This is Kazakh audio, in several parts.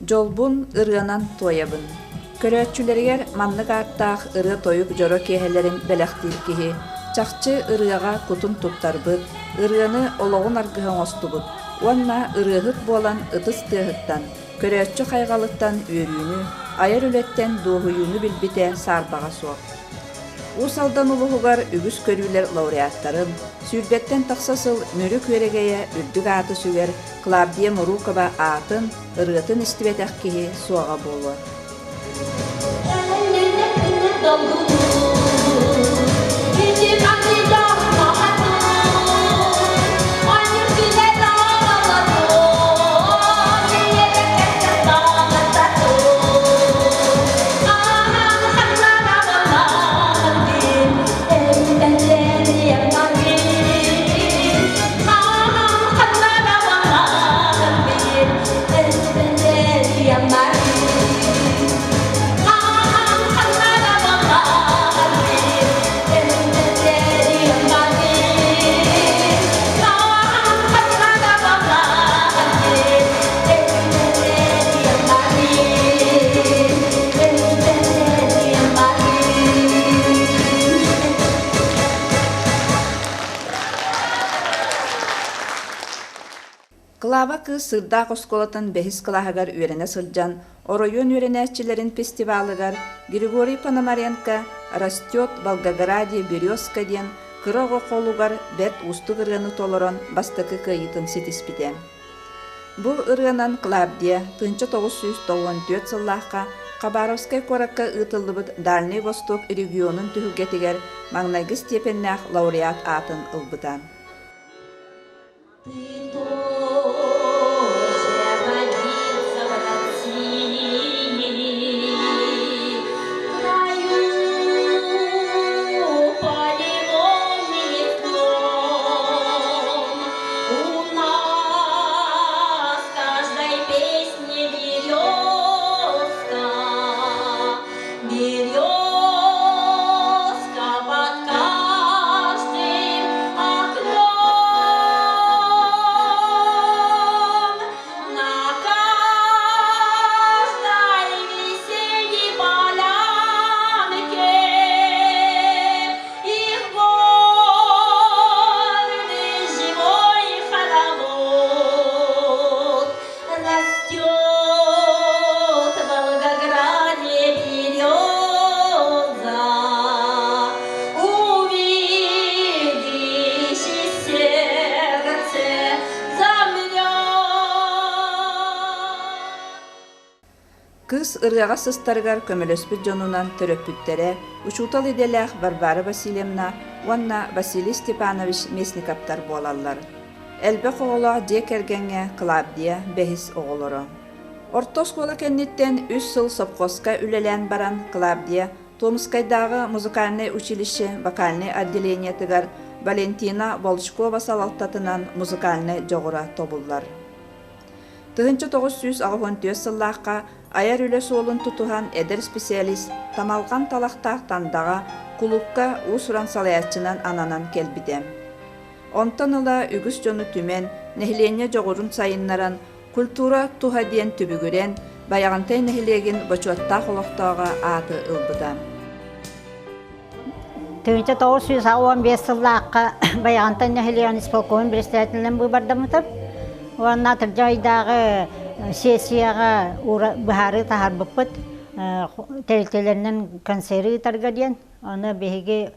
Jolbun ırıanan toyabın. Körötçüleriger manныk arttaq ırı toyup joro kehelerin belektil kihi, çakçı ırıaga kutun tuttarbıt, ırıanı oloğun argıhın ostubut. Onna ırıhıt bolan ıtыс tığıttan, körötçü kaygalıktan üyürüğünü, ayar ületten doğuyunu bilbite sarbağa soğuk. Usaldan uluğugar ügüs körüler laureatların, sürbetten taksasıl mörük veregeye ürdük atı süger, Claudia Morukova atın, ırıtın istibetek kihi soğa bolu. Klava kız Sırdaq Oskolatın behis kılahagar üyerine sılcan, Oroyon üyerenetçilerin festivalıgar, Grigoriy Ponomarenko, Rastет Волгограде Березка ден, Кырого қолугар бәт усты ырыаны толорон бастықы кыйытын сетиспите. Бұл ырыанан Клавдия 1994 сыллаққа Хабаровскай коракка ытылыбыт Дальний Восток регионын түхүгетигер маңнайгы степеннах лауреат атын ылбыта. Кыз ырыаға сыстарыгар көмөлөспүт жонунан төрөппүттере, учутал иделях Варвара Васильевна, уанна Василий Степанович Месниковтар болаллар. Элбе оголоох дие кергенге Клавдия бехис оголоро. Орто школа кенниттен 3 сыл совхозка үлелен баран Клавдия Томскайдагы музыкальный училище вокальный отделениетыгар Валентина Волчкова салалтатынан музыкальный жогура тобуллар. 1964 сыллаққа аяр үлі солын тұтуған әдір специалист тамалған талақтақ таңдаға құлыққа ұсыран салаятчынан ананан келбіде. Онтан ыла үгіс жоны түмен, нәхілене жоғырын сайыннаран, культура туға ден түбігірен, баяғантай нәхілеген бачуаттақ олықтауға аты ылбыда. 1915 сыллаққа баяғантай нәхілеген исполкомын председателінен бұбардамытыр. Уанна жайдағы сессияға бұхары тахар бұппыт, тәлтелерінің консері таргаден, оны бейге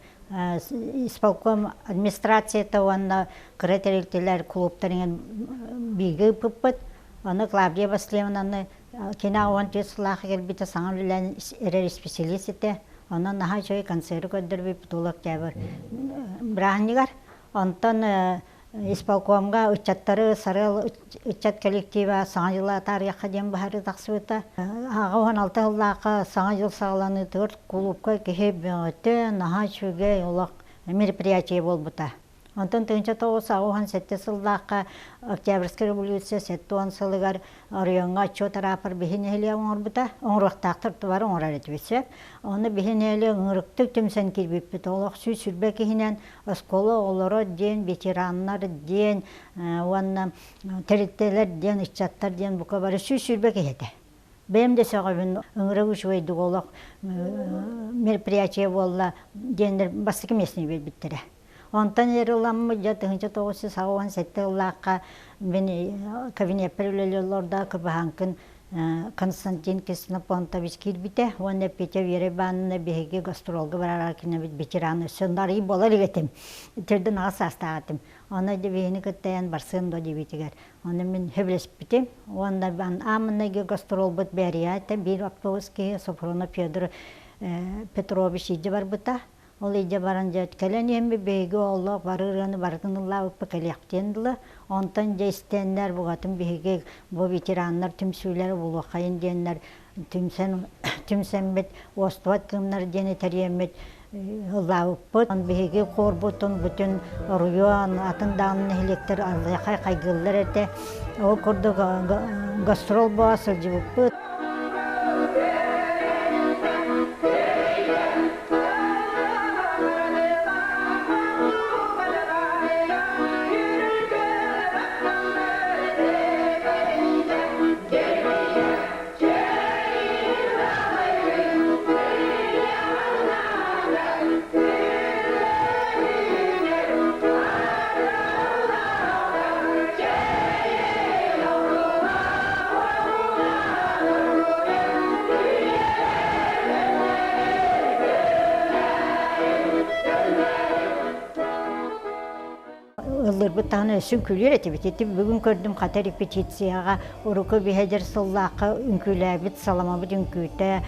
исполком администрацията, оны қыры тәлтелер клубтарының бейге бұппыт, оны Клавдия Васильевнаны кена 14 сылақы келбеті саңыр үлән әрер специалисті, оны наға жой консері көддірбей бұтылық кәбір бірағынығар, онтан исполкомга учаттары сарыл учат коллектива саңа жылы тарихқа ден бахары тақсыбыта. Ағы 16 жыллақы саңа жыл сағыланы тұр клубқа кехеп беңітті наға шөге олақ мероприятие болбыта. Онтан 1997 жыллақы Октябрьский революция 7 сылығар районға отчет рапор бихинелі оңырбыта. Оңырықтақтыр тұвары оңырар етбесе. Оны бихинелі оңырықты түмсен кербеппіт. Олақ сүй сүрбе кехінен осколы олары ден, ветераннар ден, тереттелер ден, иччаттар ден бұқа бары сүй сүрбе кехеті. Бем де сагабын ыңры үчөйдү олак мероприятие болла дендер бастык местный биттере. Онтан ерыламмы жатыңча 987 ыллаакка мен кабинет перелелерда кыбаһанкын Константин Киснопонтович кирбите, онда Петя Веребанна беге гастролга барар кине ветераны сөндари болар игетим. Терден асастагатым. Аны да бени кеттен барсын да дибитигер. Аны мен хеблеспитим. Онда бан амнеге гастрол бут берията бир автобуски Сафронов Федор Петрович иде бар бута. Ол иде баран жаткалан эмби беге Аллах барыраны бардынылла упкалектендиле. Онтан жестеннер бугатын беге бу ветераннар түмсүлөр булакайын деннер түмсенбет остват кымнар дене тариемет лауппут он беге корбутун бүтүн руян атындан электр алакай кайгыллар эте о курду гастрол басы жибуппут. Ыллырбыттаны сүнкүлер этибит. Бүгүн көрдүм ката репетицияга уруку бихедер сыллакка үнкүләбит саламабыт үнкүтә,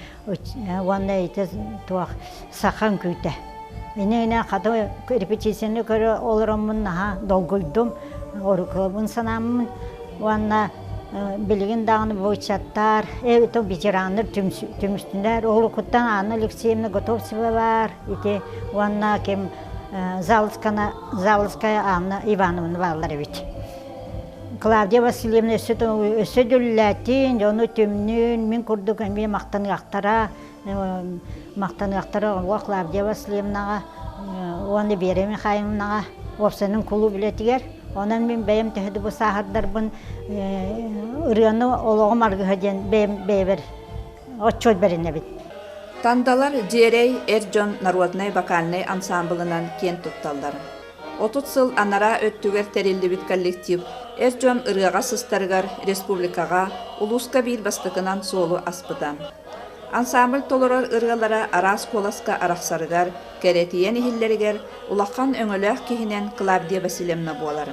ванна ите туак сахан күтә. Эне ката репетицияны көрө олоромун наха долгойдум. Урукубун санамын ванна билген дагыны бойчаттар, то ветерандар түмүстүндөр олукуттан Анна Алексеевна Готовцева бар. Ите ванна кем Заволская Анна Ивановна Валерьевич. Клавдия Васильевна өсөдүлләтин, оны түмнүн, мен курдук мен мактаныактара Клавдия Васильевнага, оны Вера Михайловнага, опсынын кулу билетигер. Онан мен бәйем төһөдү бу сахардарбын ырыаны ологом аргыһаден бәйбер отчет берине бит. Тандалар Дерей Эрджон народный вокальный ансамблынан кен тутталдар. 30 сыл анара өттүгер терилдибит коллектив Эрджон ырыга сыстаргар республикага улуска бир бастыкынан солу аспыдан. Ансамбль толорор ыргалара арас коласка арахсарыгар, керетиен ихиллеригер улахан өңөлөх кихинен Клавдия Васильевна болар.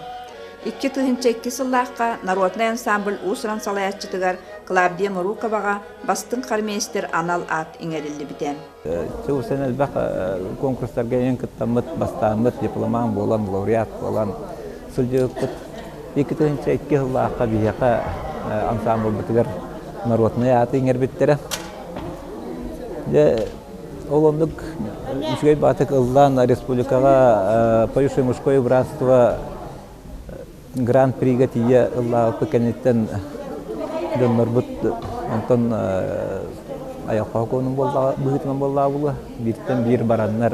2 сыллаққа народный ансамбль усран салаятчытыгар Клавдия Муруковага бастың қармейстер анал ат иңерилли битен. Бұл сән әлбәқ конкурстарға ең кыттамыт, бастамыт, дипломан болан, лауреат болан. Сүлдеуіппіт 2 сыллаққа бияқа ансамбль бітігер народный аты иңер биттері. Ол ондық үшгей батық ылдан республикаға поющее мужское братство Гран-прига тия ыллаапы кенеттен дөнмөрбүт онтон аяққа конун быһытынан боллаа була биттен бир бараннар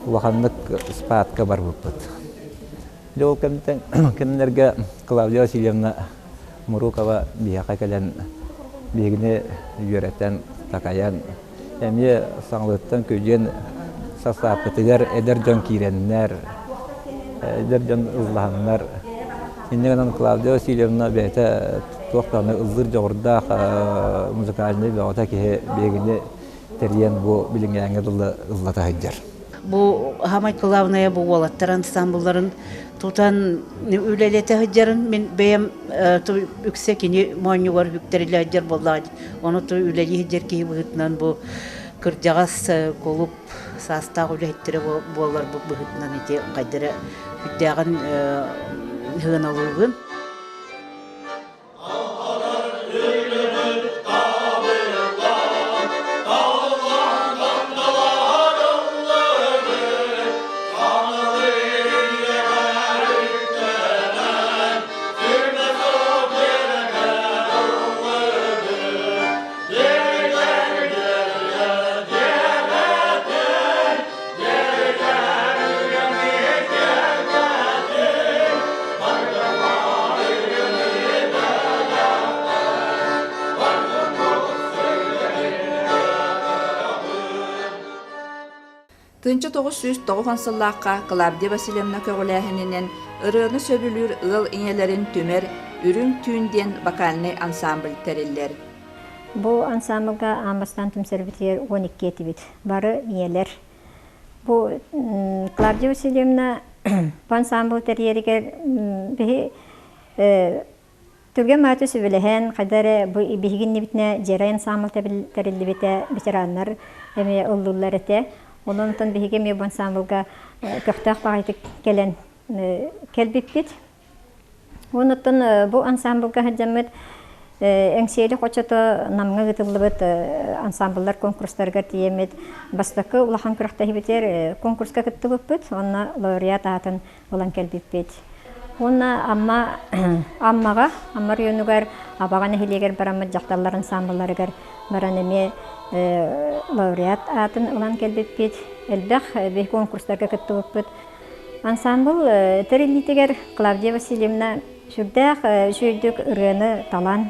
улаханнык спаатка бар буппут. Жол кеннерге Клавдия Васильевна Мурукова бияка келен бигине үйрөтен такаян эмне саңлыттан көжен сасаапытыгар эдер жон киреннер эдер жон ызлааннар. Иннегенен Клавдия Васильевна бәйті тоқтаны ылзыр жоғырда музыкальный бәуата кеге бегіне терген бұ білінгенге дұлы ыллата хайджар. Бұ хамай главная бұ олаттар ансамбларын тұтан үлелеті хайджарын мен бәйім үксе кені мойнуғар үктерілі хайджар болады. Оны үлелі хайджар кей бұғытынан бұ кіржағас колып састағы үлеттері болар бұғытынан ете қайдары үттеғін hınalıgın. Bye. 1990 сыллаққа Клавдия Васильевна көгіләхінінен ырыны сөбілір ыл инелерін түмер үрін түйінден вокальный ансамбль тәрелер. Бұл ансамблға амбастан түмсербітер 12 етібет. Бары иелер. Бұл Клавдия Васильевна бұл ансамбль тәрелергер түрген маты сөбіліген қадары бігін небітіне жері ансамбль тәрелі беті ветеранлар әме ұллылар әте. Onun için bir hikâye bu ensemblga köftaq bağıtık gelen kelbipit. Onun için bu ensemblga hacamit engseli koçata namga gıtıllıbıt ensembller konkurslarga tiyemit. Bastaki ulahan kırıqtahi biter konkurska gıttıbıpıt. Ona laureat atın olan kelbipit. Ona amma yönügar abağana hileger baramit jaqtallar ensembllerigar baraneme laureat atın olan kelbipit. Elbaq bir konkurslarga gıttıbıpıt. Ансамбл терилитегер Клавдия Васильевна шүрдәк шүрдүк ырыны талан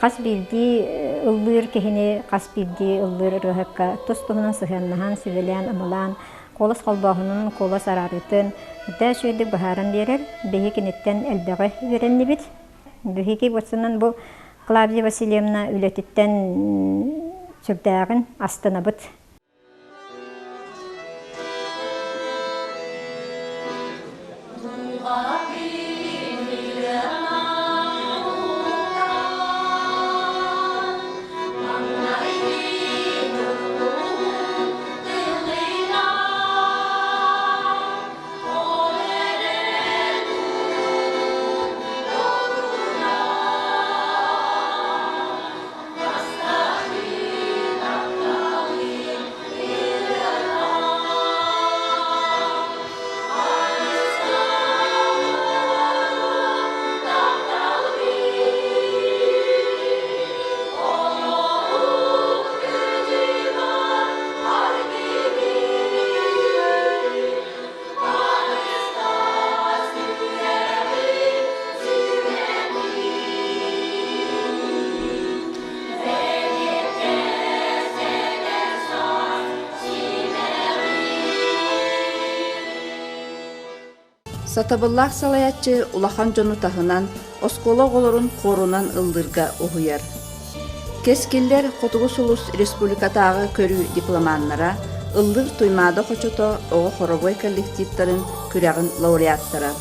қас билди ыллыр кехине қас билди ыллыр ырыһыкка тостуһунан сыһаннаһан сүбелән амалан колос қалбаһунун колос арарытын да шүрдүк баһаран берер беһи кинеттен элбәгы береннибит беһики бутсунан бу Клавдия Васильевна үлетиттен шүрдәгын астынабыт. Сатабыллах салаятчы улахан жону тахынан оскола олорун корунан ылдырга ohuyar. Кескиллер Хотугус улус республикатагы көрүү дипломаннара ылдыр туймада хочото ого хоробой коллективтарын күрягын лауреаттара.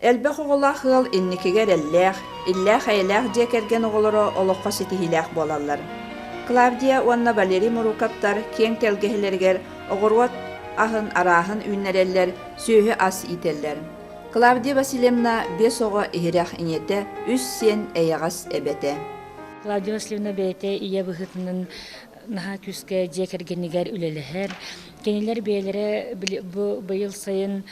Элбэх оголах хыл инникигер иллэх айлах декерген оголоро олоққа сетихилях болалар. Клавдия уанна Валерий Мурукаптар кең телгехилергер оғыруат ахын араахын үйнереллер сүйі ас ителлер. Клавдия Васильевна бес оға ихирях инете үс сен эйағас эбете. Клавдия Васильевна бейте ия бұхытының наха күске декергенігер үлеліхер. Кенелер бейлері бұйыл сайын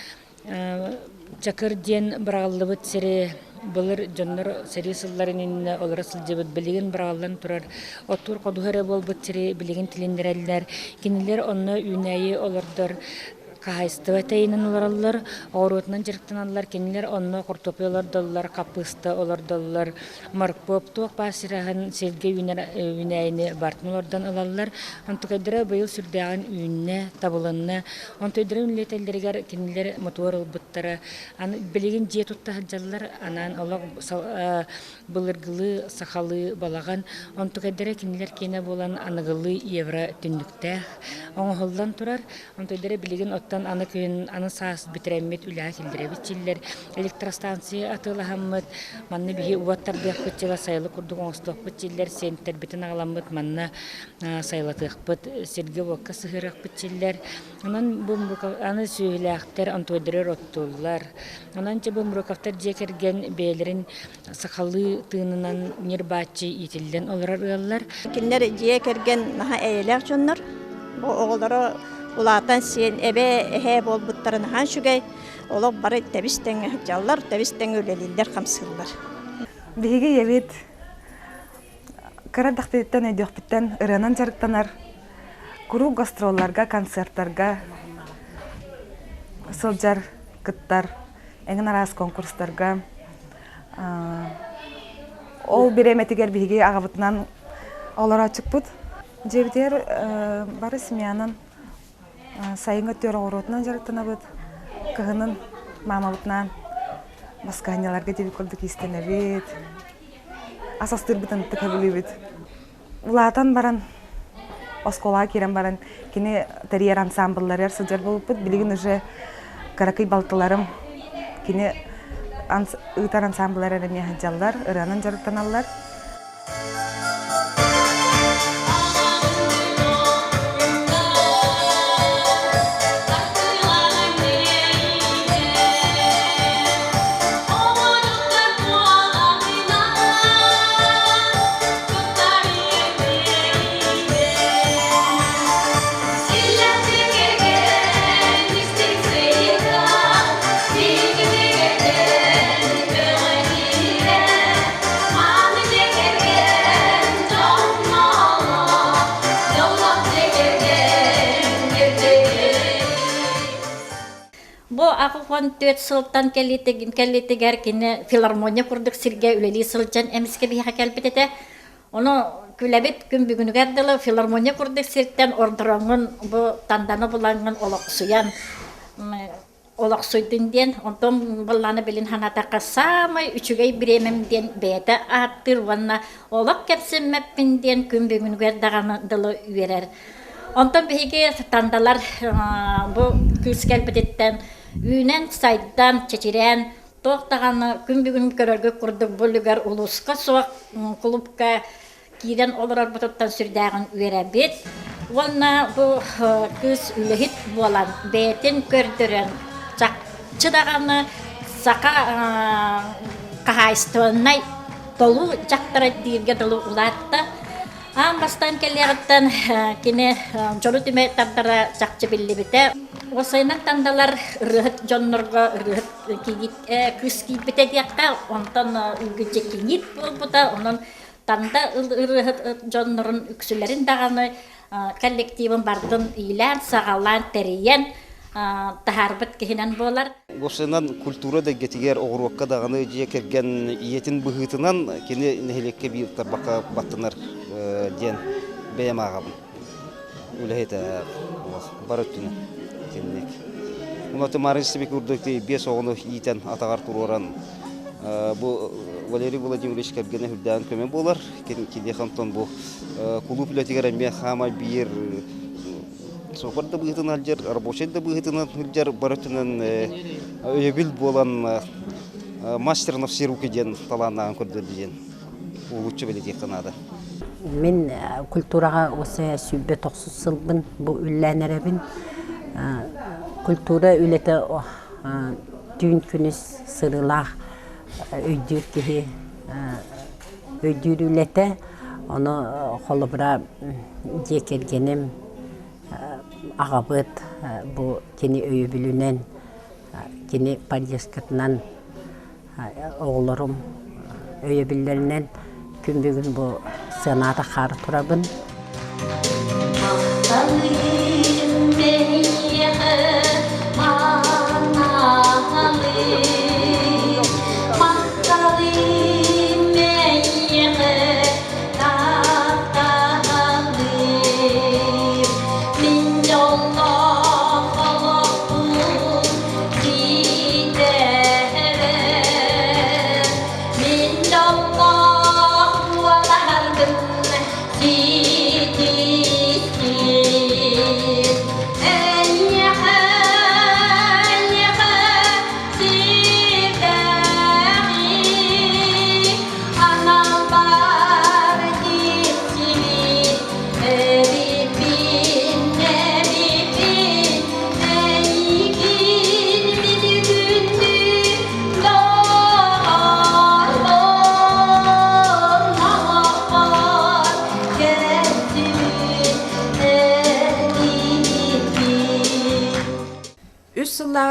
Чакыр ден брағаллыбыт сері бұлыр жоннор сері сылларының олары сылжыбыт білеген брағаллан тұрар. Оттур қодуғары бол бұт сері білеген тіліндерәлілер. Кенелер онны үйнәйі олардар кахайстыва тәйінен оларалар. Оғыруатынан жырықтан алылар. Кенелер онны құртопы олардалылар, қапысты олардалылар. Маркпоп туақ басырағын селге үйнәйіні бартын олардан алалар. Антықайдыра бұйыл сүрдәғын үйінне, табылынны. Антойдыры үнлетелдергер кенелер мотор ұлбыттары. Білеген жие тұтта хаджалар, анан олақ бұлырғылы, сақалы балаған. Антықайдыра кенелер кені болан анығылы евро түндіктәқ. Оңғылдан тұрар. Антойдыра білеген аны күйін аны саас бітірәмет үлі әкелдірі бітчілер. Электростанция атылағамыд, манны бігі уаттардық бітчіла сайлы күрдік оңыстық бітчілер, сенттер бітін ағаламыд, манны сайлатық біт, серге вокка сығырық бітчілер. Аны сөйләқтер антойдыры роттулар. Онан че бұмрукафтар жекерген бейлерін сақалы тыынынан нербатчы етілден олар ұялар. Кинлер жекерген наха әйелер жонлар. Оғылары Улатан сен эбе эхе бол буттарын хан шугай олог бары тебистен жаллар, тебистен өлелилер камсыллар. Биһиги ебит карадахтыттан өйдөкпүттен ырынан жарыктанар. Куру гастролларга, концерттарга, сылжар кыттар, эңин арас конкурстарга. Ол биреметигер биһиги агабытынан олара чыкпыт. Жебитер бары семьянын сайынга төр оротунан жарыктанабыт. Кыгынын мамабытынан басканяларга жебит колдук истенебит. Асастырбытын тыкабылыбыт. Улаатан баран оскола кирен баран кини терьер ансамбльлар сылжар болуппут. Билигин уже каракый балтыларым кини ытар ансамбльлар эреме жаллар, ыранын жарыктаналар. Бу акылган 4 сылтан келлитегер кине филармония курдук сирге үлели сылжан эмиске биха келбетете. Оны күләбет күн бүгүнүгәрдәле филармония курдук сиртен ордыраңын бу танданы буланган олоксуян. Олоксуйдын ден онтон булланы билин ханатакка самай үчүгей биремем ден бете аттыр ванна олок кепсеммеппин ден күн бүгүнүгәрдәганы үерер. Онтон биһиги тандалар бу күс келбететтен үйнен сайдан чечирен тоқтағаны күн бүгін көрөргө курдук булугар улуска соқ клубка кирен олар бутуттан сүрдәгән үерәбет. Ванна бу күс үлехит болан бетен көрдөрөн чакчыдаганы сака кахайстоннай толу жактара дирге толу улатта. Бастан келерден кине жолутиме тандара чакчы биллибите. Осайнан тандалар рыхыт жоннорго рыхыт кигит күс кийбите диякка онтон үгүче кигит болбута онон танда рыхыт жоннорун үксүлерин даганы коллективин бардын илен сагалан териен тахарбыт кихинен болар. Осайнан культура да гетигер огурукка даганы жие керген иетин быхытынан кини нехелекке бир тарбакка баттынар ден бейем агабын. Үлехете барыттыны теннек. Уната марынсыбек урдукты бес оғыны иетен атағар туроран. Бу Валерий Владимирович кергене хүрдән көмен болар. Кеде хантон бу клуб үлетигер әмбе хама бир софарда быхытын алжар, рабочайда быхытын алжар барыттынын өйебіл болан мастернов сируки ден таланнаған көрдір ден. Улуччы білет ектанады. Мен культураға осы сүйбе тоқсыз сылбын, бұл үлләнеребін. Культура үлеті түйін күніс сырылақ өйдір кеге өйдір үлеті. Оны қолы бұра жекергенім ағабыт бұл кені өйі білінен, кені парижскатынан оғылырым өйі білінен күн бүгін бұл сынада қары тұрабын.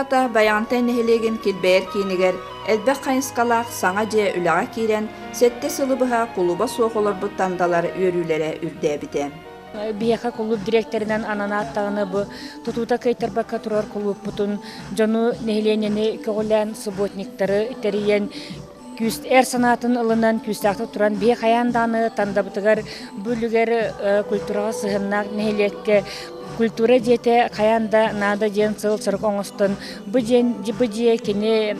саата баянтай нехелеген килбәер кинигер элбек кайынскалаак саңа же үлага кирен сетте сылыбыха кулуба суохолор буттандалар өрүлере үрдәбите. Бияха клуб директорынан ананаттағыны бұ тұтута кайтарбаққа тұрар клуб бұтын жону нехеленені көғілән субботниктары тәрейен күст әр санатын ылынан күстақты тұран бия қаянданы тандабытығар бүлігер культураға сығыннақ нехелекке культура жете каянда нада ден сыл сырық оңыстын бұдже кене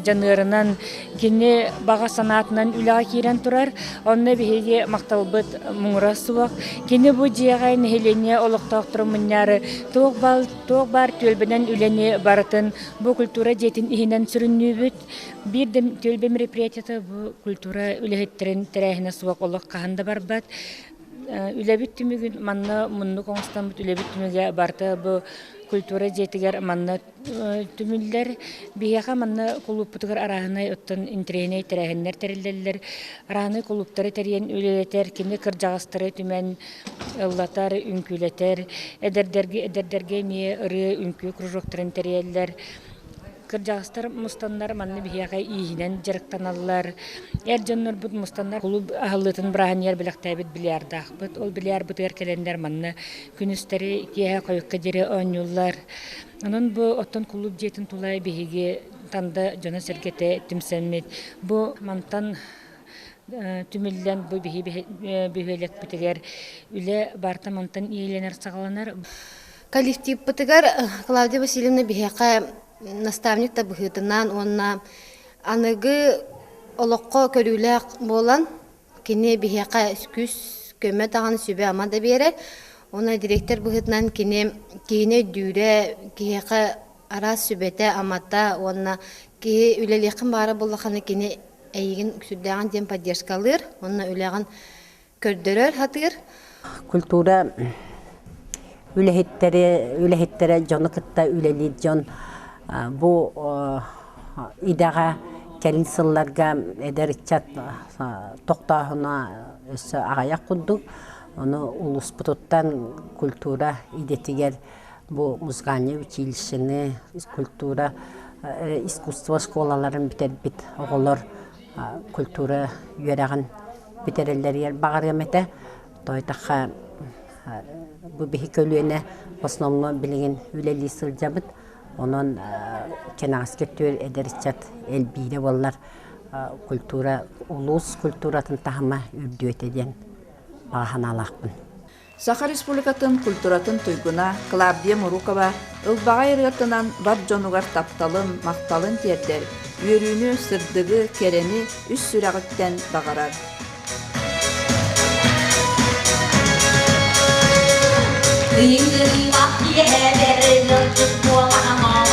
жанырынан кене баға санатынан үліға кейрен тұрар онны бігеге мақталбыт мұңыра суақ кене бұджеға нехелене олықтақ тұрмыннары тоқ бар төлбінен үлене барытын бұл культура жетін ихінен сүрінні бүт бір төлбе мероприятияты бұл культура үліхеттерін тәрәхіне суақ олық қағында бар бат үләбит түмігін манна мұнны қоңыстан бұт үләбит түміге барты бұ культура жетігер манна түмілдер бияға манна құлыппытығыр арағынай ұттын интереней тәрәхінлер тәрелдерлер арағынай құлыптары тәрен үлелетер кені кіржағыстары түмен ұллатар үнкілетер әдердерге не ұры үнкі кружоктарын тәрелдер кыржағыстар мұстандар манны бияға иінен жарықтаналар. Әр жоннор бұд мұстандар құлып ағылытын бірағын ер біліқтәбіт білярдақ бұд. Ол біляр бұд әркелендер манны күністері кеға қойыққа дере оңюлар. Onun bu otan kulüp jetin tulay bihige tanda jona sergete timsemmet. Bu mantan tümillen bu bihelek bitiger üle barta mantan iyilener sağlanar. Коллектив бытыгар Клавдия Васильевна бихека наставник табыхытынан онна аныгы олоққа көрүләк болан кине бихека күс көмө таган сүбе амада берер. Ona direktör bıhıtnan kine düre kiheka ara sübete amata ona ki üleliğin bara bulakını kine eğin süddeğen dem поддержкалыр, ona üleğin kördürür hatır. Kultura ülehittere canı kıtta üleli can bu idağa kelin sıllarga ederitçat toktahına ağayak kunduk. Onu Ulusputut'tan kultura idetiger bu Muzganya училищені, kultura, искусство школаларын бит оғылар kultura үйереген бiterler yer бағар емете. Тойтаққа bu bihi kölüğüne osnomlu bilgin üleli sılcabıt. Onun kenağız kötüyor ederitçat elbire ollar kultura, ulus kulturatın tahıma ürdüğüt eden. Саха Республикатын культуратын туйгуна Клавдия Мурукова ылбаға ергатынан бар жонугар тапталын, мақталын тердер, үйерүүнү, сырдыгы, керени үс сүрәғіттен бағарар. Yıldır vahki heben, yıldır boğan oğlarım.